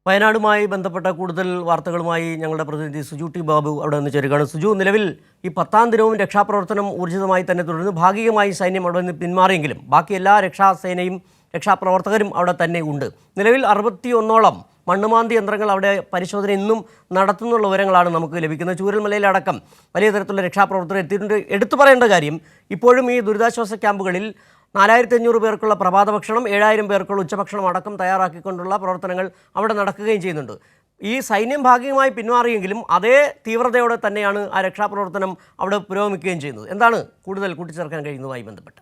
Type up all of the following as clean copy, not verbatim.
വയനാടുമായി ബന്ധപ്പെട്ട കൂടുതൽ വാർത്തകളുമായി ഞങ്ങളുടെ പ്രതിനിധി സുജു ടി ബാബു അവിടെ നിന്ന് ചേരുകയാണ്. സുജു, നിലവിൽ ഈ 10ാം ദിനവും രക്ഷാപ്രവർത്തനം ഊർജിതമായി തന്നെ തുടരുന്നു. ഭാഗികമായി സൈന്യം അവിടെ നിന്ന് പിന്മാറിയെങ്കിലും ബാക്കി എല്ലാ രക്ഷാസേനയും രക്ഷാപ്രവർത്തകരും അവിടെ തന്നെ ഉണ്ട്. നിലവിൽ 61ഓളം മണ്ണുമാന്തി യന്ത്രങ്ങൾ അവിടെ പരിശോധന ഇന്നും നടത്തുന്നുള്ള വിവരങ്ങളാണ് നമുക്ക് ലഭിക്കുന്നത്. ചൂരൽമലയിലടക്കം വലിയ തരത്തിലുള്ള രക്ഷാപ്രവർത്തകർ എത്തിയിട്ടുണ്ട്. എടുത്തു പറയേണ്ട കാര്യം, ഇപ്പോഴും ഈ ദുരിതാശ്വാസ ക്യാമ്പുകളിൽ 4500 പേർക്കുള്ള പ്രഭാത ഭക്ഷണം, 7000 പേർക്കുള്ള ഉച്ചഭക്ഷണം അടക്കം തയ്യാറാക്കിക്കൊണ്ടുള്ള പ്രവർത്തനങ്ങൾ അവിടെ നടക്കുകയും ചെയ്യുന്നുണ്ട്. ഈ സൈന്യം ഭാഗികമായി പിന്മാറിയെങ്കിലും അതേ തീവ്രതയോടെ തന്നെയാണ് ആ രക്ഷാപ്രവർത്തനം അവിടെ പുരോഗമിക്കുകയും ചെയ്യുന്നത്. എന്താണ് കൂടുതൽ കൂട്ടിച്ചേർക്കാൻ കഴിയുന്നതുമായി ബന്ധപ്പെട്ട്?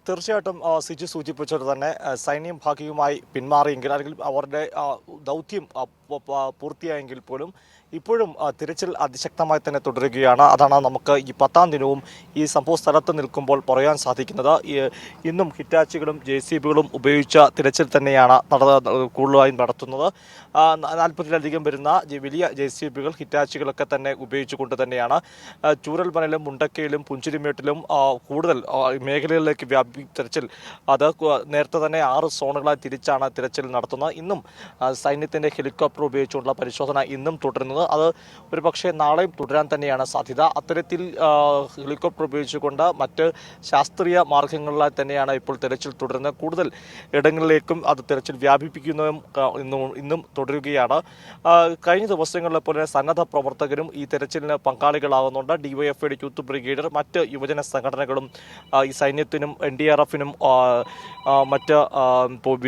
തീർച്ചയായിട്ടും സിജു സൂചിപ്പിച്ചത് തന്നെ സൈന്യം ഭാഗികമായി പിന്മാറിയെങ്കിൽ അല്ലെങ്കിൽ അവരുടെ ദൗത്യം പൂർത്തിയായെങ്കിൽ പോലും ഇപ്പോഴും തിരച്ചിൽ അതിശക്തമായി തന്നെ തുടരുകയാണ്. അതാണ് നമുക്ക് ഈ 10ാം ദിനവും ഈ സംഭവ സ്ഥലത്ത് നിൽക്കുമ്പോൾ പറയാൻ സാധിക്കുന്നത്. ഇന്നും ഹിറ്റാച്ചികളും JCBകളും ഉപയോഗിച്ച തിരച്ചിൽ തന്നെയാണ് കൂടുതലായും നടത്തുന്നത്. 40ലധികം വരുന്ന വലിയ JCBകൾ ഹിറ്റാച്ചികളൊക്കെ തന്നെ ഉപയോഗിച്ചുകൊണ്ട് തന്നെയാണ് ചൂരൽമലയിലും മുണ്ടക്കയിലും പുഞ്ചിരിമേട്ടിലും കൂടുതൽ മേഖലകളിലേക്ക് തിരച്ചിൽ. അത് നേരത്തെ തന്നെ 6 സോണുകളായി തിരിച്ചാണ് തിരച്ചിൽ നടത്തുന്നത്. ഇന്നും സൈന്യത്തിൻ്റെ ഹെലികോപ്റ്റർ ഉപയോഗിച്ചുകൊണ്ടുള്ള പരിശോധന ഇന്നും തുടരുന്നത്. അത് ഒരു പക്ഷേ നാളെയും തുടരാൻ തന്നെയാണ് സാധ്യത. അത്തരത്തിൽ ഹെലികോപ്റ്റർ ഉപയോഗിച്ചുകൊണ്ട് മറ്റ് ശാസ്ത്രീയ മാർഗങ്ങളിലായി തന്നെയാണ് ഇപ്പോൾ തിരച്ചിൽ തുടരുന്നത്. കൂടുതൽ ഇടങ്ങളിലേക്കും അത് തിരച്ചിൽ വ്യാപിപ്പിക്കുന്നതും ഇന്നും തുടരുകയാണ്. കഴിഞ്ഞ ദിവസങ്ങളിലെ പോലെ സന്നദ്ധ പ്രവർത്തകരും ഈ തിരച്ചിലിന് പങ്കാളികളാകുന്നുണ്ട്. DYFIയുടെ യൂത്ത് ബ്രിഗേഡ്, മറ്റ് യുവജന സംഘടനകളും ഈ സൈന്യത്തിനും NDRFനും മറ്റ്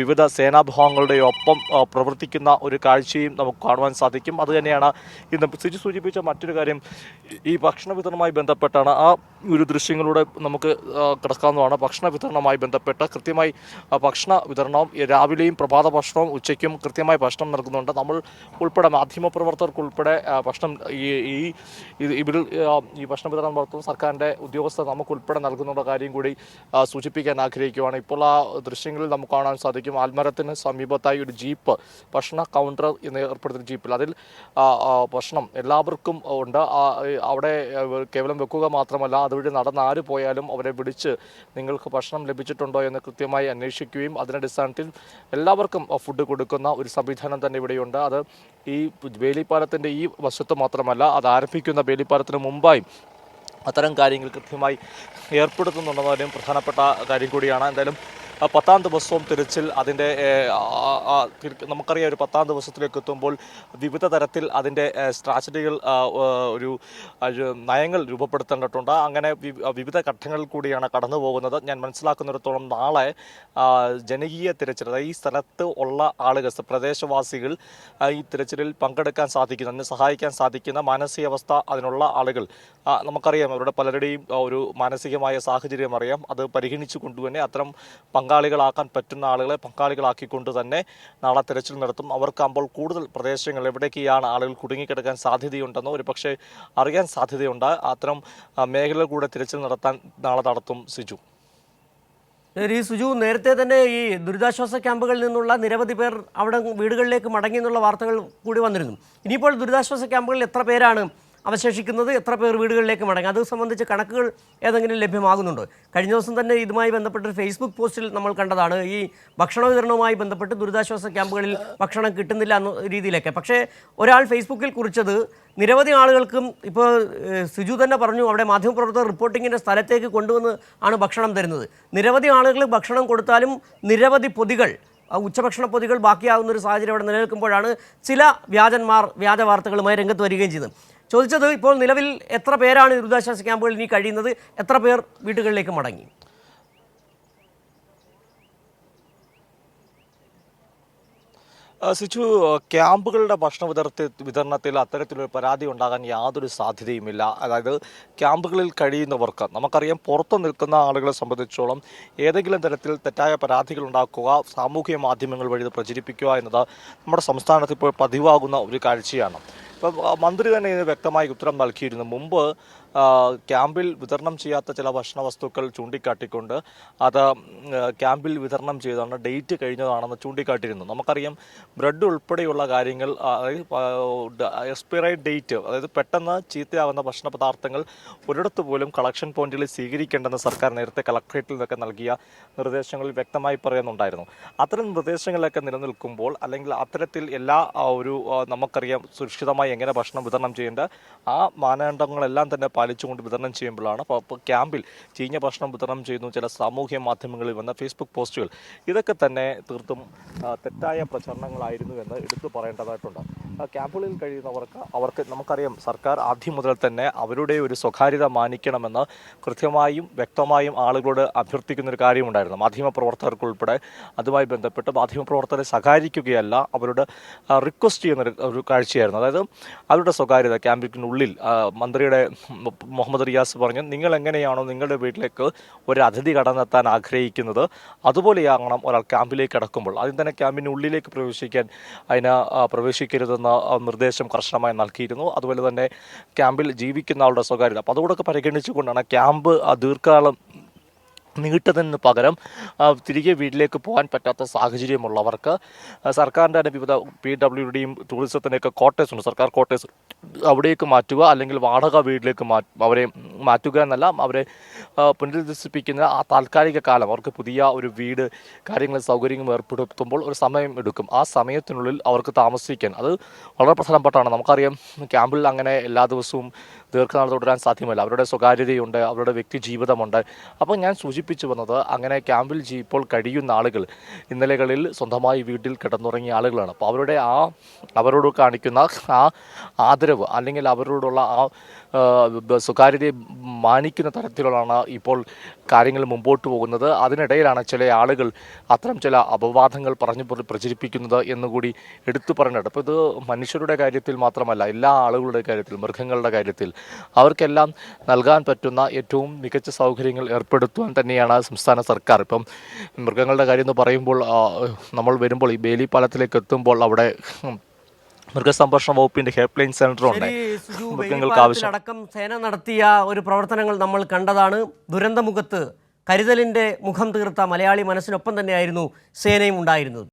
വിവിധ സേനാവിഭാഗങ്ങളുടെ ഒപ്പം പ്രവർത്തിക്കുന്ന ഒരു കാഴ്ചയും നമുക്ക് കാണുവാൻ സാധിക്കും. അതുതന്നെയാണ് ഇന്ന് സിജു സൂചിപ്പിച്ച മറ്റൊരു കാര്യം. ഈ ഭക്ഷണ വിതരണവുമായി ബന്ധപ്പെട്ടാണ് ആ ഒരു ദൃശ്യങ്ങളിലൂടെ നമുക്ക് കിടക്കാവുന്നതാണ്. ഭക്ഷണ വിതരണവുമായി ബന്ധപ്പെട്ട് കൃത്യമായി ഭക്ഷണ വിതരണവും രാവിലെയും പ്രഭാത ഭക്ഷണവും ഉച്ചയ്ക്കും കൃത്യമായി ഭക്ഷണം നൽകുന്നുണ്ട്. നമ്മൾ ഉൾപ്പെടെ മാധ്യമപ്രവർത്തകർക്കുൾപ്പെടെ ഭക്ഷണം ഈ ഭക്ഷണ വിതരണം നടത്തുന്ന സർക്കാരിൻ്റെ ഉദ്യോഗസ്ഥർ നമുക്കുൾപ്പെടെ നൽകുന്നുള്ള കാര്യം കൂടി സൂചിപ്പിക്കാൻ ആഗ്രഹിക്കുകയാണ്. ഇപ്പോൾ ആ ദൃശ്യങ്ങളിൽ നമുക്ക് കാണാൻ സാധിക്കും. ആൽമരത്തിന് സമീപത്തായി ഒരു ജീപ്പ്, ഭക്ഷണ കൗണ്ടർ എന്ന് ഏർപ്പെടുത്തിയ ജീപ്പിൽ അതിൽ ഭക്ഷണം എല്ലാവർക്കും ഉണ്ട്. അവിടെ കേവലം വെക്കുക മാത്രമല്ല, അതുവഴി നടന്ന് ആര് പോയാലും അവരെ വിളിച്ച് നിങ്ങൾക്ക് ഭക്ഷണം ലഭിച്ചിട്ടുണ്ടോ എന്ന് കൃത്യമായി അന്വേഷിക്കുകയും അതിൻ്റെ അടിസ്ഥാനത്തിൽ എല്ലാവർക്കും ഫുഡ് കൊടുക്കുന്ന ഒരു സംവിധാനം തന്നെ ഇവിടെയുണ്ട്. അത് ഈ വേലിപ്പാലത്തിൻ്റെ ഈ വശത്ത് മാത്രമല്ല, അത് ആരംഭിക്കുന്ന വേലിപ്പാലത്തിന് മുമ്പായി അത്തരം കാര്യങ്ങൾ കൃത്യമായി ഏർപ്പെടുത്തുന്നുണ്ടെന്നതിനും പ്രധാനപ്പെട്ട കാര്യം കൂടിയാണ്. എന്തായാലും 10ാം ദിവസവും തിരച്ചിൽ അതിൻ്റെ നമുക്കറിയാം. ഒരു 10ാം ദിവസത്തിലേക്ക് എത്തുമ്പോൾ വിവിധ തരത്തിൽ അതിൻ്റെ സ്ട്രാറ്റജികൾ ഒരു നയങ്ങൾ രൂപപ്പെടുത്തേണ്ടിട്ടുണ്ട്. അങ്ങനെ വിവിധ ഘട്ടങ്ങളിൽ കൂടിയാണ് കടന്നു പോകുന്നത്. ഞാൻ മനസ്സിലാക്കുന്നിടത്തോളം നാളെ ജനകീയ തിരച്ചിൽ, അതായത് ഈ സ്ഥലത്ത് ഉള്ള ആളുകൾ, പ്രദേശവാസികൾ ഈ തിരച്ചിലിൽ പങ്കെടുക്കാൻ സാധിക്കുന്ന, അതിനെ സഹായിക്കാൻ സാധിക്കുന്ന മാനസികാവസ്ഥ അതിനുള്ള ആളുകൾ നമുക്കറിയാം. അവരുടെ പലരുടെയും ഒരു മാനസികമായ സാഹചര്യം അറിയാം. അത് പരിഗണിച്ചു കൊണ്ടുതന്നെ അത്തരം പങ്കാളികളാക്കാൻ പറ്റുന്ന ആളുകളെ പങ്കാളികളാക്കിക്കൊണ്ട് തന്നെ നാളെ തിരച്ചിൽ നടത്തും. അവർക്കാകുമ്പോൾ കൂടുതൽ പ്രദേശങ്ങൾ എവിടേക്കാണ് ആളുകൾ കുടുങ്ങിക്കിടക്കാൻ സാധ്യതയുണ്ടെന്നോ ഒരു പക്ഷേ അറിയാൻ സാധ്യതയുണ്ട്. അത്തരം മേഖലകൾ കൂടെ തിരച്ചിൽ നടത്താൻ നാളെ നടത്തും. സിജു, നേരത്തെ തന്നെ ഈ ദുരിതാശ്വാസ ക്യാമ്പുകളിൽ നിന്നുള്ള നിരവധി പേർ അവിടെ വീടുകളിലേക്ക് മടങ്ങി എന്നുള്ള വാർത്തകൾ കൂടി വന്നിരുന്നു. ഇനിയിപ്പോൾ ദുരിതാശ്വാസ ക്യാമ്പുകളിൽ എത്ര പേരാണ് അവശേഷിക്കുന്നത്, എത്ര പേർ വീടുകളിലേക്ക് മടങ്ങി, അത് സംബന്ധിച്ച് കണക്കുകൾ ഏതെങ്കിലും ലഭ്യമാകുന്നുണ്ടോ? കഴിഞ്ഞ ദിവസം തന്നെ ഇതുമായി ബന്ധപ്പെട്ടൊരു ഫേസ്ബുക്ക് പോസ്റ്റിൽ നമ്മൾ കണ്ടതാണ് ഈ ഭക്ഷണ വിതരണവുമായി ബന്ധപ്പെട്ട് ദുരിതാശ്വാസ ക്യാമ്പുകളിൽ ഭക്ഷണം കിട്ടുന്നില്ല എന്ന രീതിയിലൊക്കെ. പക്ഷേ ഒരാൾ ഫേസ്ബുക്കിൽ കുറിച്ചത് നിരവധി ആളുകൾക്കും, ഇപ്പോൾ സിജു തന്നെ പറഞ്ഞു, അവിടെ മാധ്യമപ്രവർത്തകർ റിപ്പോർട്ടിങ്ങിൻ്റെ സ്ഥലത്തേക്ക് കൊണ്ടുവന്ന് ആണ് ഭക്ഷണം തരുന്നത്. നിരവധി ആളുകൾ ഭക്ഷണം കൊടുത്താലും നിരവധി പൊതികൾ, ഉച്ചഭക്ഷണ പൊതികൾ ബാക്കിയാകുന്ന ഒരു സാഹചര്യം അവിടെ നിലനിൽക്കുമ്പോഴാണ് ചില വ്യാജ വാർത്തകളുമായി രംഗത്ത് വരികയും ചെയ്തത്. ചോദിച്ചത്, ഇപ്പോൾ നിലവിൽ എത്ര പേരാണ് ദുരിതാശ്വാസ ക്യാമ്പുകളിൽ ഇനി കഴിയുന്നത്, എത്ര പേർ വീടുകളിലേക്ക് മടങ്ങി? സിജു, ക്യാമ്പുകളുടെ ഭക്ഷണ വിതരണത്തിൽ അത്തരത്തിലൊരു പരാതി ഉണ്ടാകാൻ യാതൊരു സാധ്യതയുമില്ല. അതായത് ക്യാമ്പുകളിൽ കഴിയുന്നവർക്ക് നമുക്കറിയാം, പുറത്തു നിൽക്കുന്ന ആളുകളെ സംബന്ധിച്ചോളം ഏതെങ്കിലും തരത്തിൽ തെറ്റായ പരാതികൾ ഉണ്ടാക്കുക, സാമൂഹിക മാധ്യമങ്ങൾ വഴി പ്രചരിപ്പിക്കുക എന്നത് നമ്മുടെ സംസ്ഥാനത്ത് ഇപ്പോൾ പതിവാകുന്ന ഒരു കാഴ്ചയാണ്. ഇപ്പം മന്ത്രി തന്നെ ഇതിന് വ്യക്തമായി ഉത്തരം നൽകിയിരുന്നു. മുമ്പ് ക്യാമ്പിൽ വിതരണം ചെയ്യാത്ത ചില ഭക്ഷണ വസ്തുക്കൾ ചൂണ്ടിക്കാട്ടിക്കൊണ്ട് അത് ക്യാമ്പിൽ വിതരണം ചെയ്താണ് ഡേറ്റ് കഴിഞ്ഞതാണെന്ന് ചൂണ്ടിക്കാട്ടിയിരുന്നു. നമുക്കറിയാം ബ്രെഡ് ഉൾപ്പെടെയുള്ള കാര്യങ്ങൾ എക്സ്പയറി ഡേറ്റ്, അതായത് പെട്ടെന്ന് ചീത്തയാകുന്ന ഭക്ഷണ പദാർത്ഥങ്ങൾ ഒരിടത്ത് പോലും കളക്ഷൻ പോയിന്റുകളിൽ സ്വീകരിക്കേണ്ടെന്ന് സർക്കാർ നേരത്തെ കളക്ട്രേറ്റിൽ നിന്നൊക്കെ നൽകിയ നിർദ്ദേശങ്ങളിൽ വ്യക്തമായി പറയുന്നുണ്ടായിരുന്നു. അത്തരം നിർദ്ദേശങ്ങളൊക്കെ നിലനിൽക്കുമ്പോൾ, അല്ലെങ്കിൽ അത്തരത്തിൽ എല്ലാ നമുക്കറിയാം സുരക്ഷിതമായി എങ്ങനെ ഭക്ഷണം വിതരണം ചെയ്യേണ്ട ആ മാനദണ്ഡങ്ങളെല്ലാം തന്നെ പാലിച്ചുകൊണ്ട് വിതരണം ചെയ്യുമ്പോഴാണ് ക്യാമ്പിൽ ചീഞ്ഞ ഭക്ഷണം വിതരണം ചെയ്യുന്നു ചില സാമൂഹ്യ മാധ്യമങ്ങളിൽ വന്ന ഫേസ്ബുക്ക് പോസ്റ്റുകൾ. ഇതൊക്കെ തന്നെ തീർത്തും തെറ്റായ പ്രചരണങ്ങളായിരുന്നു എന്ന് എടുത്തു പറയേണ്ടതായിട്ടുണ്ട്. ക്യാമ്പുകളിൽ അവർക്ക് നമുക്കറിയാം സർക്കാർ ആദ്യം മുതൽ തന്നെ അവരുടെ ഒരു സ്വകാര്യത മാനിക്കണമെന്ന് കൃത്യമായും വ്യക്തമായും ആളുകളോട് അഭ്യർത്ഥിക്കുന്നൊരു കാര്യമുണ്ടായിരുന്നു. മാധ്യമപ്രവർത്തകർക്കുൾപ്പെടെ അതുമായി ബന്ധപ്പെട്ട് മാധ്യമപ്രവർത്തകരെ സഹകരിക്കുകയല്ല, അവരോട് റിക്വസ്റ്റ് ചെയ്യുന്ന ഒരു കാഴ്ചയായിരുന്നു. അതായത് അവരുടെ സ്വകാര്യത ക്യാമ്പിനുള്ളിൽ മന്ത്രിയുടെ മുഹമ്മദ് റിയാസ് പറഞ്ഞു, നിങ്ങൾ എങ്ങനെയാണോ നിങ്ങളുടെ വീട്ടിലേക്ക് ഒരു അതിഥി കടന്നെത്താൻ ആഗ്രഹിക്കുന്നത് അതുപോലെയാകണം ഒരാൾ ക്യാമ്പിലേക്ക് കടക്കുമ്പോൾ. ആദ്യം തന്നെ ക്യാമ്പിനുള്ളിലേക്ക് പ്രവേശിക്കരുതെന്ന നിർദ്ദേശം കർശനമായി നൽകിയിരുന്നു. അതുപോലെ തന്നെ ക്യാമ്പിൽ ജീവിക്കുന്ന ആളുടെ സ്വകാര്യത, അപ്പോൾ അതുകൂടെ പരിഗണിച്ചുകൊണ്ടാണ് ക്യാമ്പ് ദീർഘകാലം നീട്ടതിന് പകരം തിരികെ വീട്ടിലേക്ക് പോകാൻ പറ്റാത്ത സാഹചര്യമുള്ളവർക്ക് സർക്കാരിൻ്റെ തന്നെ വിവിധ PWDയും ടൂറിസത്തിൻ്റെയൊക്കെ ക്വാർട്ടേഴ്സ് ഉണ്ട്, സർക്കാർ ക്വാർട്ടേഴ്സ്, അവിടേക്ക് മാറ്റുക, അല്ലെങ്കിൽ വാടക വീട്ടിലേക്ക് അവരെ മാറ്റുക എന്നല്ല, അവരെ പുനരധിവസിപ്പിക്കുന്ന ആ താൽക്കാലിക കാലം, അവർക്ക് പുതിയ ഒരു വീട് കാര്യങ്ങൾ സൗകര്യങ്ങൾ ഏർപ്പെടുത്തുമ്പോൾ ഒരു സമയം എടുക്കും. ആ സമയത്തിനുള്ളിൽ അവർക്ക് താമസിക്കാൻ അത് വളരെ പ്രധാനപ്പെട്ടാണ്. നമുക്കറിയാം ക്യാമ്പിൽ അങ്ങനെ എല്ലാ ദിവസവും ദീർഘനാൾ തുടരാൻ സാധ്യമല്ല. അവരുടെ സ്വകാര്യതയുണ്ട്, അവരുടെ വ്യക്തി ജീവിതമുണ്ട്. അപ്പോൾ ഞാൻ സൂചിപ്പിച്ചു വന്നത്, അങ്ങനെ ക്യാമ്പിൽ ഇപ്പോൾ കഴിയുന്ന ആളുകൾ ഇന്നലകളിൽ സ്വന്തമായി വീട്ടിൽ കിടന്നുറങ്ങിയ ആളുകളാണ്. അപ്പോൾ അവരോട് കാണിക്കുന്ന ആ ആദരവ്, അല്ലെങ്കിൽ അവരോടുള്ള ആ സ്വകാര്യതയെ മാനിക്കുന്ന തരത്തിലുള്ളതാണ് ഇപ്പോൾ കാര്യങ്ങൾ മുമ്പോട്ട് പോകുന്നത്. അതിനിടയിലാണ് ചില ആളുകൾ അത്തരം ചില അപവാദങ്ങൾ പ്രചരിപ്പിക്കുന്നത് എന്നുകൂടി എടുത്തു പറഞ്ഞിട്ട്. അപ്പോൾ ഇത് മനുഷ്യരുടെ കാര്യത്തിൽ മാത്രമല്ല, എല്ലാ ആളുകളുടെ കാര്യത്തിൽ, മൃഗങ്ങളുടെ കാര്യത്തിൽ അവർക്കെല്ലാം നൽകാൻ പറ്റുന്ന ഏറ്റവും മികച്ച സൗകര്യങ്ങൾ ഏർപ്പെടുത്തുവാൻ തന്നെയാണ് സംസ്ഥാന സർക്കാർ. ഇപ്പം മൃഗങ്ങളുടെ കാര്യം എന്ന് പറയുമ്പോൾ നമ്മൾ വരുമ്പോൾ ഈ ബേലി പാലത്തിലേക്ക് എത്തുമ്പോൾ അവിടെ മൃഗസംരക്ഷണ വകുപ്പിന്റെ ഹെൽപ്പ് ലൈൻ സെന്റർ ഉണ്ട്. മൃഗങ്ങൾക്ക് ആവശ്യം അടക്കം സേന നടത്തിയ ഒരു പ്രവർത്തനങ്ങൾ നമ്മൾ കണ്ടതാണ്. ദുരന്തമുഖത്ത് കരുതലിന്റെ മുഖം തീർത്ത മലയാളി മനസ്സിനൊപ്പം തന്നെയായിരുന്നു സേനയും ഉണ്ടായിരുന്നത്.